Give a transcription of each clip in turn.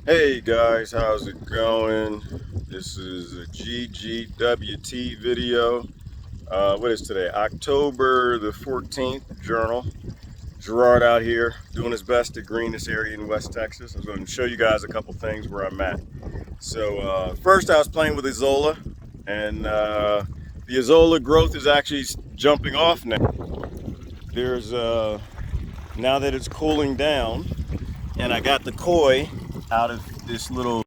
Hey guys, how's it going? This is a GGWT video. What is today? October the 14th, journal. Gerard out here doing his best to green this area in West Texas. I was going to show you guys a couple things where I'm at. So first I was playing with Azolla, and the Azolla growth is actually jumping off now. There's now that it's cooling down, and I got the koi out of this little,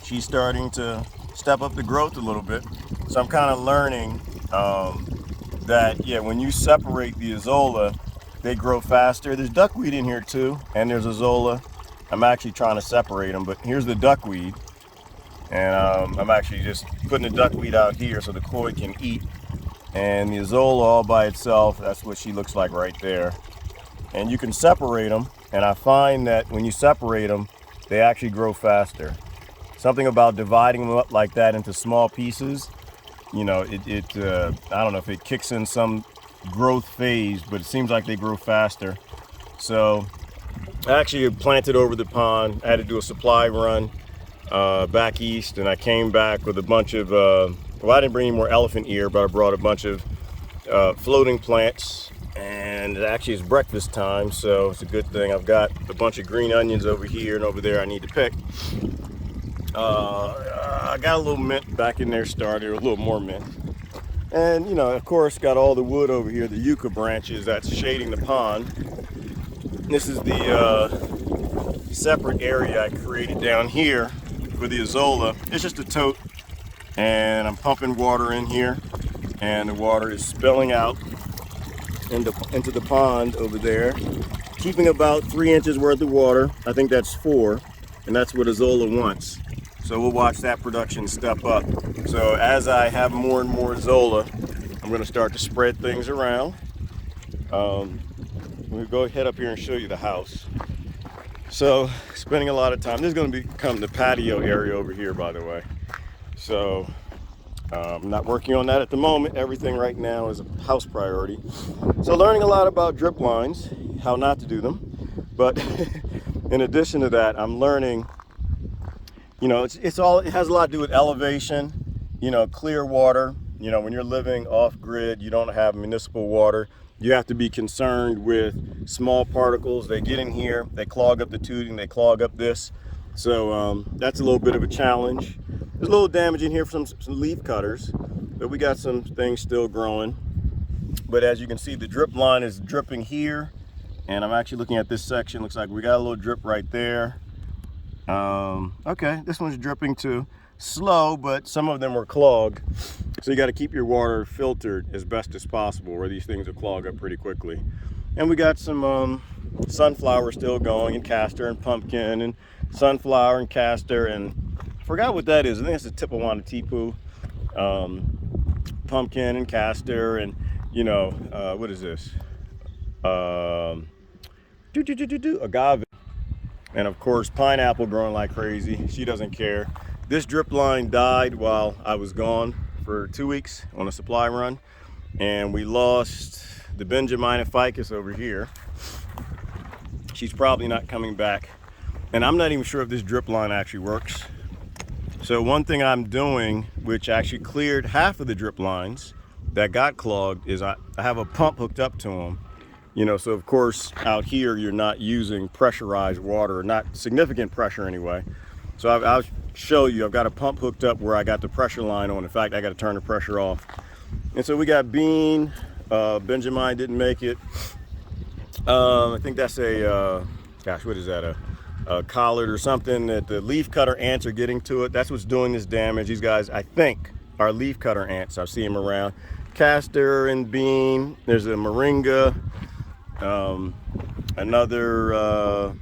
she's starting to step up the growth a little bit. So I'm kind of learning that, yeah, when you separate the Azolla, they grow faster. There's duckweed in here too, and there's Azolla. I'm actually trying to separate them, but here's the duckweed. And I'm actually just putting the duckweed out here so the koi can eat. And the Azolla all by itself, that's what she looks like right there. And you can separate them, and I find that when you separate them, they actually grow faster. Something about dividing them up like that into small pieces, you know, I don't know if it kicks in some growth phase, but it seems like they grow faster. So I actually planted over the pond. I had to do a supply run back east, and I came back with a bunch of, well, I didn't bring any more elephant ear, but I brought a bunch of floating plants. And it actually is breakfast time, so it's a good thing. I've got a bunch of green onions over here and over there I need to pick. I got a little mint back in there started, or a little more mint. And, you know, of course, got all the wood over here, the yucca branches that's shading the pond. This is the separate area I created down here for the Azolla. It's just a tote, and I'm pumping water in here, and the water is spilling out into the pond over there, keeping about 3 inches worth of water. I think that's 4, and that's what Azolla wants. So we'll watch that production step up. So as I have more and more Azolla, I'm going to start to spread things around. We'll go head up here and show you the house. So spending a lot of time. This is going to become the patio area over here, by the way. So I'm not working on that at the moment. Everything right now is a house priority. So learning a lot about drip lines, how not to do them. But in addition to that, I'm learning, you know, it has a lot to do with elevation, you know, clear water. You know, when you're living off grid, you don't have municipal water. You have to be concerned with small particles. They get in here, they clog up the tubing, they clog up this. So that's a little bit of a challenge. There's a little damage in here from some leaf cutters, but we got some things still growing. But as you can see, the drip line is dripping here, and I'm actually looking at this section. Looks like we got a little drip right there. Okay, this one's dripping too. Slow, but some of them were clogged. So you got to keep your water filtered as best as possible, or these things will clog up pretty quickly. And we got some sunflower still going, and castor and pumpkin, and sunflower and castor, and forgot what that is. I think it's a Tipawanatipu, pumpkin and castor, and you know, what is this? Agave. And of course, pineapple growing like crazy. She doesn't care. This drip line died while I was gone for 2 weeks on a supply run. And we lost the Benjamina ficus over here. She's probably not coming back. And I'm not even sure if this drip line actually works. So one thing I'm doing, which actually cleared half of the drip lines that got clogged, is I have a pump hooked up to them. You know, so of course out here you're not using pressurized water, or not significant pressure anyway. So I'll show you, I've got a pump hooked up where I got the pressure line on. In fact, I got to turn the pressure off. And so we got bean, Benjamin didn't make it. I think that's a, gosh, what is that? A collard or something that the leaf cutter ants are getting to it. That's what's doing this damage. These guys, I think, are leaf cutter ants. I see them around. Castor and bean. There's a moringa. Another,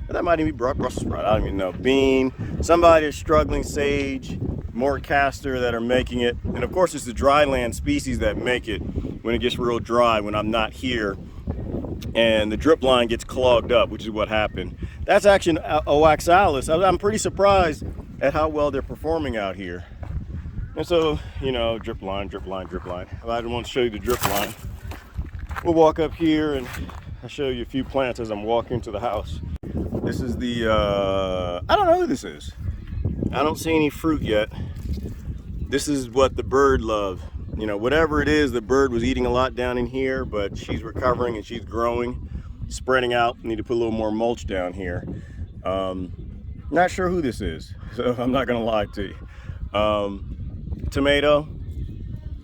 that might even be Brussels sprout. I don't even know. Bean. Somebody is struggling. Sage. More castor that are making it. And of course, it's the dry land species that make it when it gets real dry, when I'm not here. And the drip line gets clogged up, which is what happened. That's actually an Oaxalis. I'm pretty surprised at how well they're performing out here. And so, you know, drip line, drip line, drip line. I didn't want to show you the drip line. We'll walk up here and I'll show you a few plants as I'm walking to the house. This is the, I don't know who this is. I don't see any fruit yet. This is what the bird loved. You know, whatever it is, the bird was eating a lot down in here, but she's recovering and she's growing, spreading out. Need to put a little more mulch down here. Not sure who this is, so I'm not gonna lie to you. Tomato,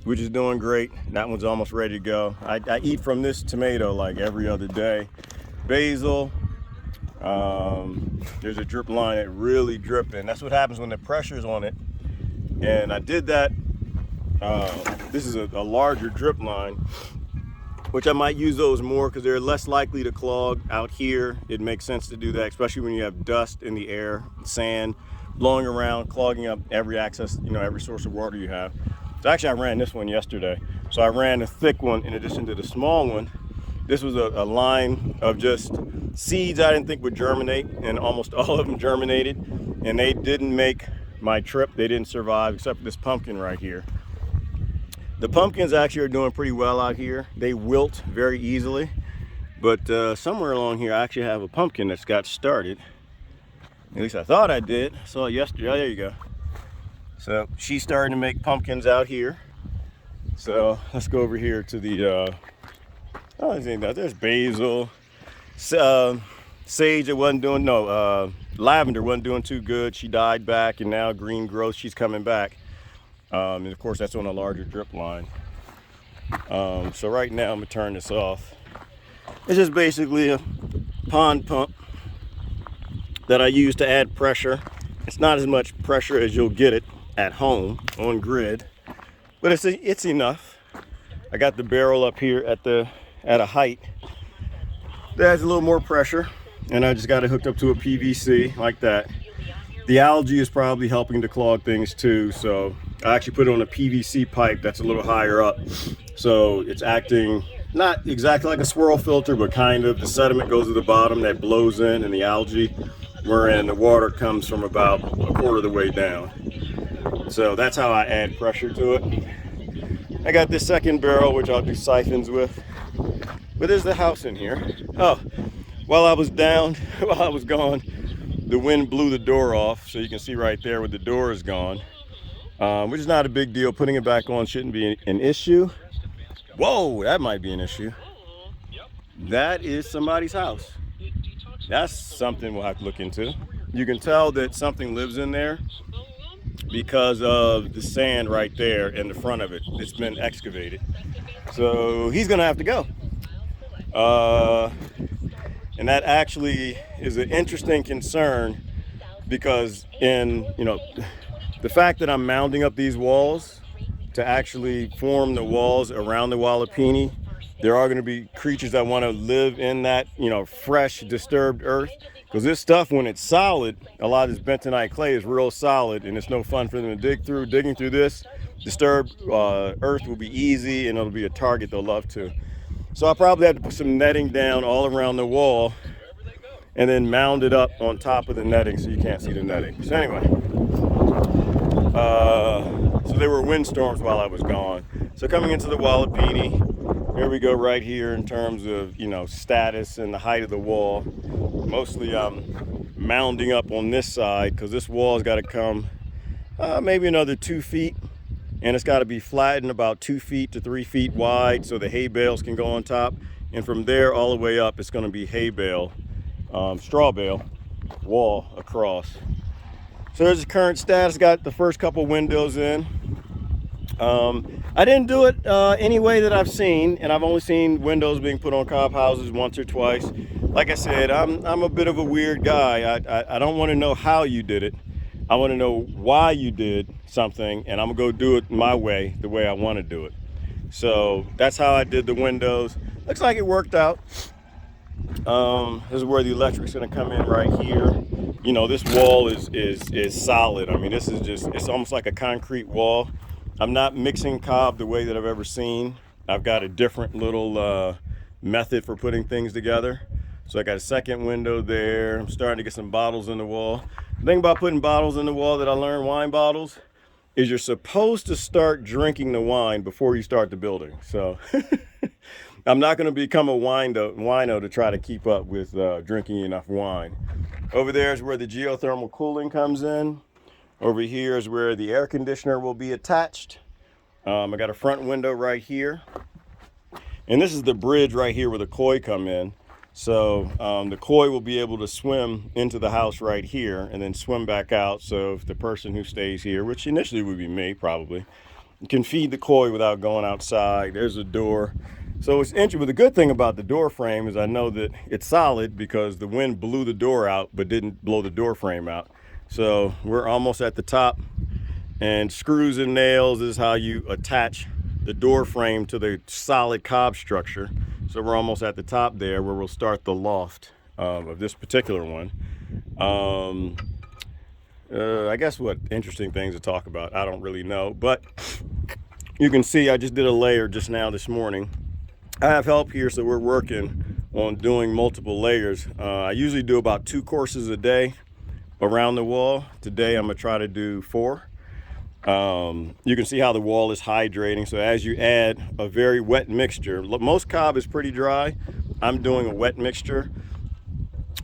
which is doing great. That one's almost ready to go. I eat from this tomato like every other day. Basil, there's a drip line that really dripping. That's what happens when the pressure's on it. And I did that. This is a larger drip line, which I might use those more because they're less likely to clog out here. It makes sense to do that, especially when you have dust in the air, sand blowing around, clogging up every access, you know, every source of water you have. So actually I ran this one yesterday. So I ran a thick one in addition to the small one. This was a line of just seeds I didn't think would germinate, and almost all of them germinated, and they didn't make my trip. They didn't survive except for this pumpkin right here. The pumpkins actually are doing pretty well out here. They wilt very easily, but somewhere along here I actually have a pumpkin that's got started. At least I thought I did. I saw it yesterday. Oh, there you go. So she's starting to make pumpkins out here. So let's go over here to the oh, there's basil, sage. It wasn't doing, no, lavender wasn't doing too good. She died back, and now green growth, she's coming back. And of course that's on a larger drip line. So right now I'm gonna turn this off. It's just basically a pond pump that I use to add pressure. It's not as much pressure as you'll get it at home on grid, but it's enough. I got the barrel up here at a height that has a little more pressure, and I just got it hooked up to a PVC like that. The algae is probably helping to clog things too, so I actually put it on a PVC pipe that's a little higher up, so it's acting not exactly like a swirl filter, but kind of. The sediment goes to the bottom that blows in, and the algae, wherein the water comes from about a quarter of the way down. So that's how I add pressure to it. I got this second barrel, which I'll do siphons with. But there's the house in here. Oh, while I was down, while I was gone, the wind blew the door off. So you can see right there where the door is gone, which is not a big deal. Putting it back on shouldn't be an issue. Whoa, that might be an issue. That is somebody's house. That's something we'll have to look into. You can tell that something lives in there because of the sand right there in the front of it. It's been excavated. So he's gonna have to go. And that actually is an interesting concern, because the fact that I'm mounding up these walls to actually form the walls around the Wallapini, there are going to be creatures that want to live in that, fresh, disturbed earth. Because this stuff, when it's solid, a lot of this bentonite clay is real solid, and it's no fun for them to dig through. Digging through this disturbed earth will be easy, and it'll be a target they'll love to. So I'll probably have to put some netting down all around the wall and then mound it up on top of the netting so you can't see the netting. So anyway, so there were windstorms while I was gone. So coming into the Wallapini, here we go right here in terms of, status and the height of the wall. Mostly I'm mounding up on this side because this wall's got to come maybe another 2 feet. And it's got to be flattened about 2 feet to 3 feet wide so the hay bales can go on top. And from there all the way up, it's going to be hay bale, straw bale wall across. So there's the current status. Got the first couple windows in. I didn't do it any way that I've seen, and I've only seen windows being put on cob houses once or twice. Like I said, I'm a bit of a weird guy. I don't want to know how you did it. I want to know why you did something, and I'm gonna go do it my way, the way I want to do it. So that's how I did the windows. Looks like it worked out. This is where the electric's gonna come in right here. This wall is solid. I mean, it's almost like a concrete wall. I'm not mixing cob the way that I've ever seen. I've got a different little method for putting things together. So I got a second window there. I'm starting to get some bottles in the wall. The thing about putting bottles in the wall that I learned, wine bottles, is you're supposed to start drinking the wine before you start the building. So I'm not going to become a wino to try to keep up with drinking enough wine. Over there is where the geothermal cooling comes in. Over here is where the air conditioner will be attached. I got a front window right here. And this is the bridge right here where the koi come in. So the koi will be able to swim into the house right here and then swim back out. So if the person who stays here, which initially would be me probably, can feed the koi without going outside. There's a door. So it's interesting. But the good thing about the door frame is I know that it's solid because the wind blew the door out but didn't blow the door frame out. So we're almost at the top. And screws and nails is how you attach the door frame to the solid cob structure. So we're almost at the top there where we'll start the loft of this particular one. I guess what interesting things to talk about, I don't really know. But you can see I just did a layer just now this morning. I have help here, so we're working on doing multiple layers. I usually do about 2 courses a day around the wall. Today I'm gonna try to do 4. You can see how the wall is hydrating. So as you add a very wet mixture, most cob is pretty dry. I'm doing a wet mixture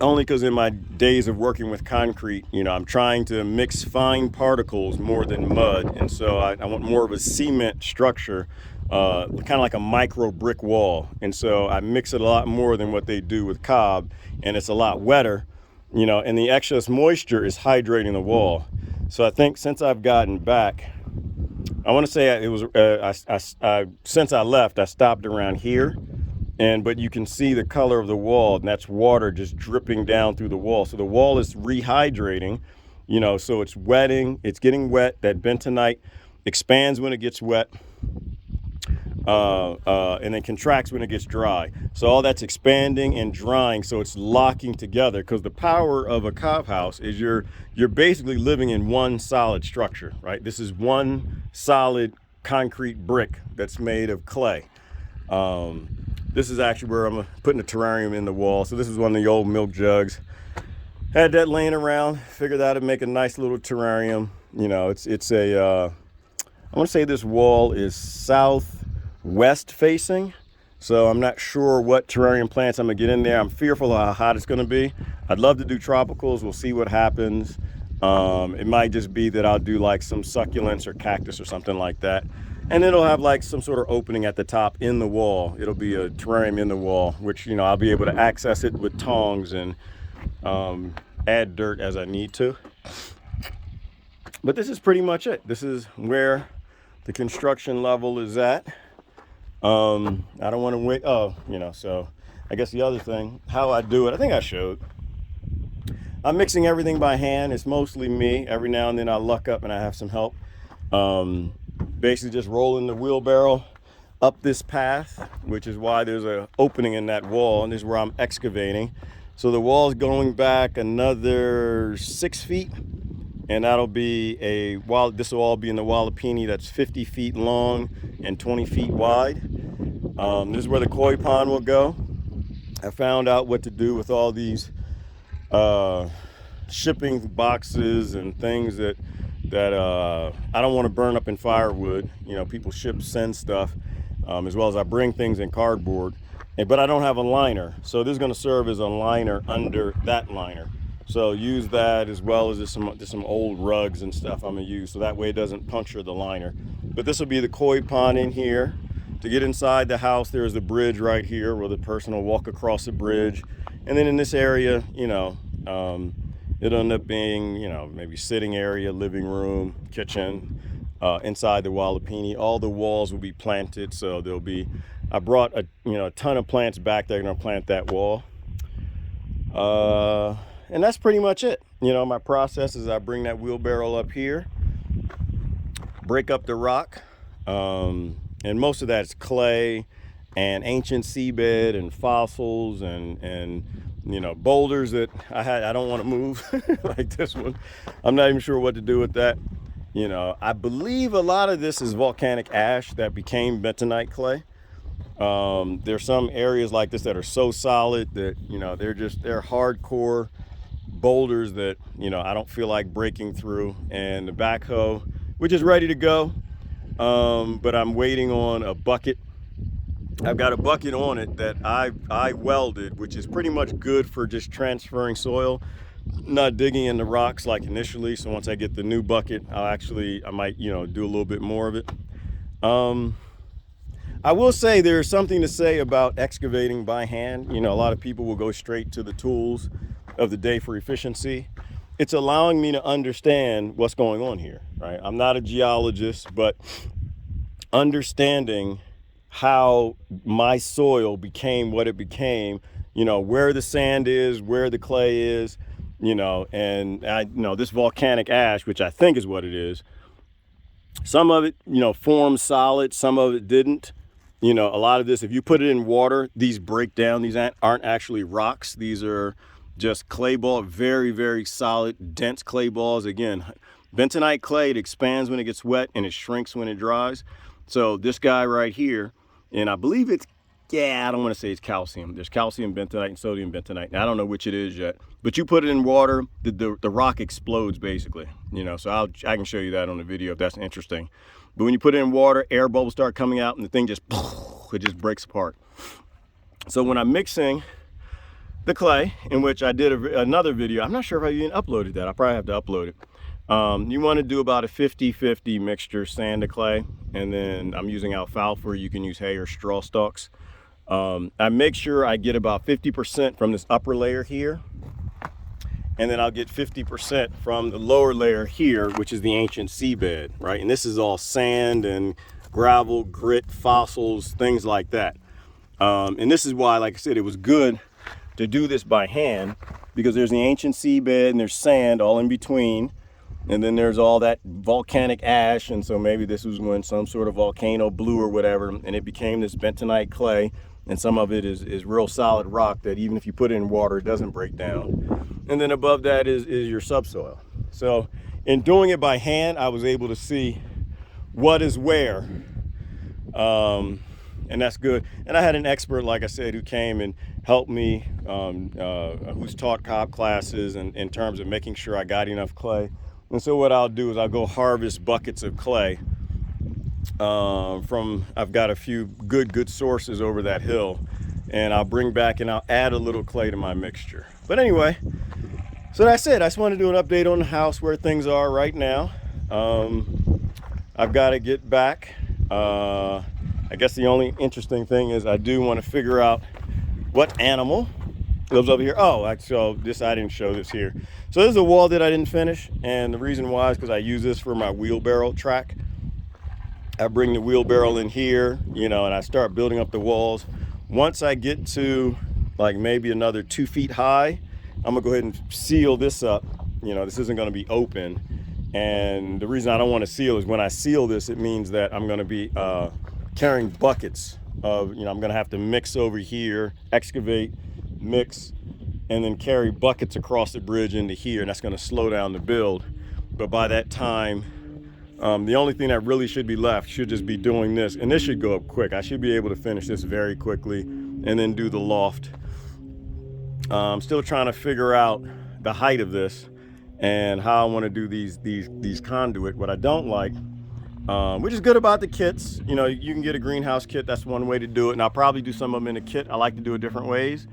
only because in my days of working with concrete, I'm trying to mix fine particles more than mud. And so I want more of a cement structure, kind of like a micro brick wall. And so I mix it a lot more than what they do with cob, and it's a lot wetter, and the excess moisture is hydrating the wall. So I think since I've gotten back, I want to say it was since I left, I stopped around here, but you can see the color of the wall, and that's water just dripping down through the wall. So the wall is rehydrating, so it's wetting, it's getting wet. That bentonite expands when it gets wet, and then contracts when it gets dry. So all that's expanding and drying, so it's locking together. Because the power of a cob house is you're basically living in one solid structure, right? This is one solid concrete brick that's made of clay. This is actually where I'm putting a terrarium in the wall. So this is one of the old milk jugs. Had that laying around, figured out to make a nice little terrarium. It's I want to say this wall is southwest facing. So I'm not sure what terrarium plants I'm gonna get in there. I'm fearful of how hot it's gonna be. I'd love to do tropicals. We'll see what happens. It might just be that I'll do like some succulents or cactus or something like that. And it'll have like some sort of opening at the top in the wall. It'll be a terrarium in the wall, which, I'll be able to access it with tongs and add dirt as I need to. But this is pretty much it. This is where the construction level is at. I don't want to wait. So I guess the other thing, how I do it, I think I showed. I'm mixing everything by hand. It's mostly me. Every now and then I luck up and I have some help. Basically just rolling the wheelbarrow up this path, which is why there's an opening in that wall, and this is where I'm excavating. So the wall's going back another 6 feet, and that'll be this will all be in the Wallapini that's 50 feet long and 20 feet wide. This is where the koi pond will go. I found out what to do with all these shipping boxes and things that I don't want to burn up in firewood. People send stuff, as well as I bring things in cardboard, but I don't have a liner. So this is going to serve as a liner under that liner. So use that, as well as just some old rugs and stuff I'm gonna use, so that way it doesn't puncture the liner. But this will be the koi pond in here. To get inside the house, there's the bridge right here where the person will walk across the bridge. And then in this area, it'll end up being, maybe sitting area, living room, kitchen, inside the Wallapini. All the walls will be planted, so I brought a ton of plants back. They're gonna plant that wall. And that's pretty much it. My process is I bring that wheelbarrow up here, break up the rock, and most of that's clay and ancient seabed and fossils and boulders that I don't want to move like this one. I'm not even sure what to do with that. I believe a lot of this is volcanic ash that became bentonite clay. There's some areas like this that are so solid that they're hardcore boulders that I don't feel like breaking through. And the backhoe, which is ready to go, but I'm waiting on a bucket I've got a bucket on it that I welded, which is pretty much good for just transferring soil, not digging in the rocks like initially. So once I get the new bucket, I might, do a little bit more of it. I will say there's something to say about excavating by hand. A lot of people will go straight to the tools of the day for efficiency. It's allowing me to understand what's going on here, right? I'm not a geologist, but understanding how my soil became what it became, where the sand is, where the clay is, and this volcanic ash, which I think is what it is, some of it, formed solid, some of it didn't. A lot of this, if you put it in water, these break down. These aren't actually rocks. These are just clay ball, very, very solid, dense clay balls. Again, bentonite clay, it expands when it gets wet and it shrinks when it dries. So this guy right here, and I believe I don't want to say it's calcium. There's calcium bentonite and sodium bentonite. Now, I don't know which it is yet, but you put it in water, the rock explodes basically, so I can show you that on the video if that's interesting. But when you put it in water, air bubbles start coming out and the thing it just breaks apart. So when I'm mixing the clay, in which I did another video, I'm not sure if I even uploaded that. I probably have to upload it. You want to do about a 50-50 mixture, sand to clay, and then I'm using alfalfa. You can use hay or straw stalks. I make sure I get about 50% from this upper layer here, and then I'll get 50% from the lower layer here, which is the ancient seabed, right? And this is all sand and gravel, grit, fossils, things like that. And this is why, like I said, it was good to do this by hand, because there's the ancient seabed and there's sand all in between. And then there's all that volcanic ash. And so maybe this was when some sort of volcano blew or whatever, and it became this bentonite clay. And some of it is real solid rock that even if you put it in water, it doesn't break down. And then above that is your subsoil. So in doing it by hand, I was able to see what is where. And that's good. And I had an expert, like I said, who came and helped me, who's taught cob classes and in terms of making sure I got enough clay. And so what I'll do is I'll go harvest buckets of clay I've got a few good sources over that hill, and I'll bring back and I'll add a little clay to my mixture. But anyway, so that's it. I just want to do an update on the house, where things are right now. I've got to get back. I guess the only interesting thing is I do want to figure out what animal lives over here. So this, I didn't show this here. So this is a wall that I didn't finish, and the reason why is because I use this for my wheelbarrow track. I bring the wheelbarrow in here, and I start building up the walls. Once I get to like maybe another 2 feet high, I'm gonna go ahead and seal this up. This isn't gonna be open. And the reason I don't want to seal is when I seal this, it means that I'm gonna be carrying buckets of, I'm gonna have to mix over here, excavate, mix, and then carry buckets across the bridge into here, and that's gonna slow down the build. But by that time, the only thing that really should be left should just be doing this, and this should go up quick. I should be able to finish this very quickly and then do the loft. I'm still trying to figure out the height of this and how I want to do these conduit. What I don't like, which is good about the kits, you can get a greenhouse kit. That's one way to do it, and I'll probably do some of them in a kit. I like to do it different ways.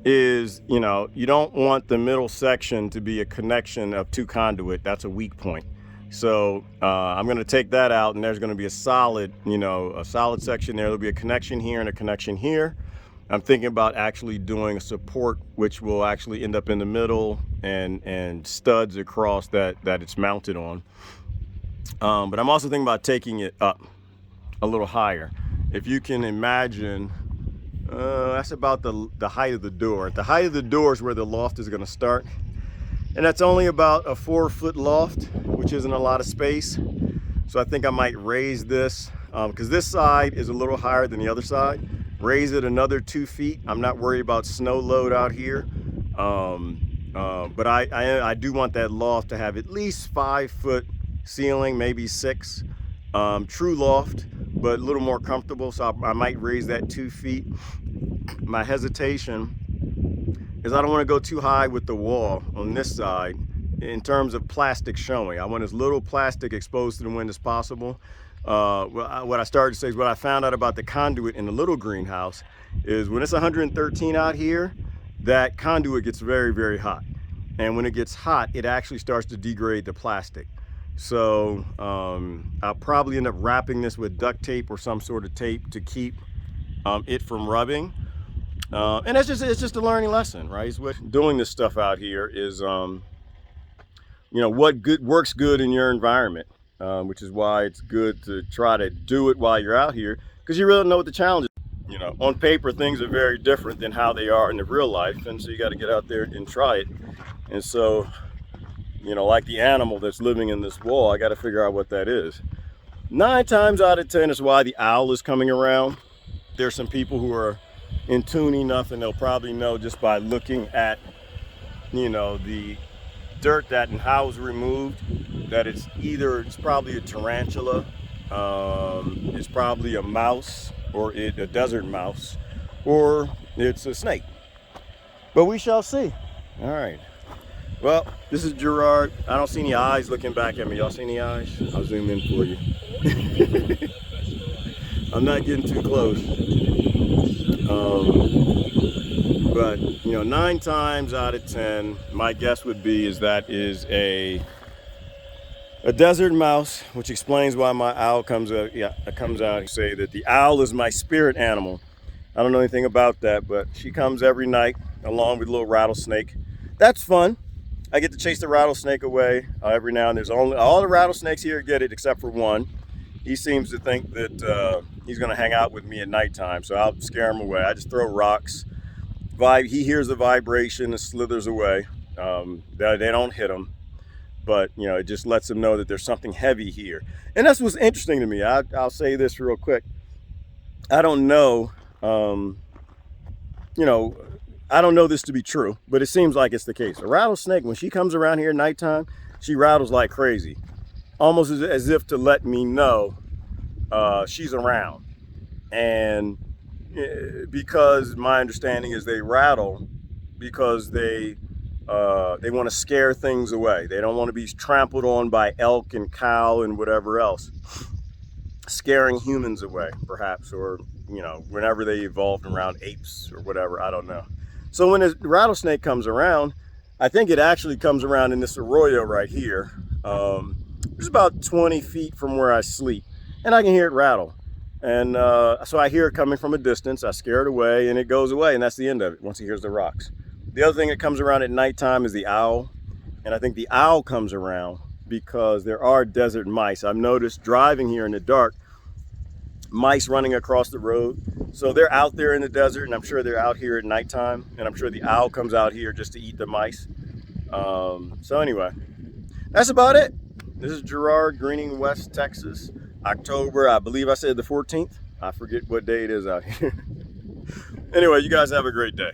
Is, you don't want the middle section to be a connection of two conduit. That's a weak point. So I'm going to take that out, and there's going to be a solid section there. There'll be a connection here and a connection here. I'm thinking about actually doing a support, which will actually end up in the middle, and studs across that it's mounted on. But I'm also thinking about taking it up a little higher. If you can imagine, that's about the height of the door. At the height of the door is where the loft is going to start. And that's only about a 4-foot loft, which isn't a lot of space. So I think I might raise this, because this side is a little higher than the other side. Raise it another 2 feet. I'm not worried about snow load out here. But I do want that loft to have at least 5-foot ceiling, maybe 6. True loft, but a little more comfortable. So I might raise that 2 feet. My hesitation is I don't want to go too high with the wall on this side in terms of plastic showing. I want as little plastic exposed to the wind as possible. what I started to say is what I found out about the conduit in the little greenhouse is when it's 113 out here, that conduit gets very, very hot. And when it gets hot, it actually starts to degrade the plastic. So I'll probably end up wrapping this with duct tape or some sort of tape to keep it from rubbing. And it's just a learning lesson, right? It's what doing this stuff out here is, what works good in your environment, which is why it's good to try to do it while you're out here, because you really don't know what the challenge is. On paper, things are very different than how they are in the real life, and so you got to get out there and try it. And so, like the animal that's living in this wall, I got to figure out what that is. 9 times out of 10 is why the owl is coming around. There's some people who are in tune enough, and they'll probably know just by looking at, the dirt that and how it's removed, that it's probably a tarantula, it's probably a mouse, or a desert mouse, or it's a snake. But we shall see. All right. Well, this is Gerard. I don't see any eyes looking back at me. Y'all see any eyes? I'll zoom in for you. I'm not getting too close. But 9 times out of 10, my guess would be that is a desert mouse, which explains why my owl comes out. Comes out and say that the owl is my spirit animal. I don't know anything about that, but she comes every night along with a little rattlesnake. That's fun. I get to chase the rattlesnake away every now and then. All the rattlesnakes here get it except for one. He seems to think that he's going to hang out with me at nighttime, so I'll scare him away. I just throw rocks. He hears the vibration and slithers away. They don't hit him, but it just lets him know that there's something heavy here. And that's what's interesting to me. I'll say this real quick. I don't know, I don't know this to be true, but it seems like it's the case. A rattlesnake, when she comes around here at nighttime, she rattles like crazy, almost as if to let me know she's around. And because my understanding is they rattle because they want to scare things away. They don't want to be trampled on by elk and cow and whatever else, scaring humans away, perhaps, or whenever they evolved around apes or whatever, I don't know. So when a rattlesnake comes around, I think it actually comes around in this arroyo right here. It's about 20 feet from where I sleep, and I can hear it rattle. And so I hear it coming from a distance. I scare it away, and it goes away, and that's the end of it once he hears the rocks. The other thing that comes around at nighttime is the owl, and I think the owl comes around because there are desert mice. I've noticed driving here in the dark, mice running across the road. So they're out there in the desert, and I'm sure they're out here at nighttime, and I'm sure the owl comes out here just to eat the mice. So anyway, that's about it. This is Gerard, Greening, West Texas. October, I believe I said the 14th. I forget what day it is out here. Anyway, you guys have a great day.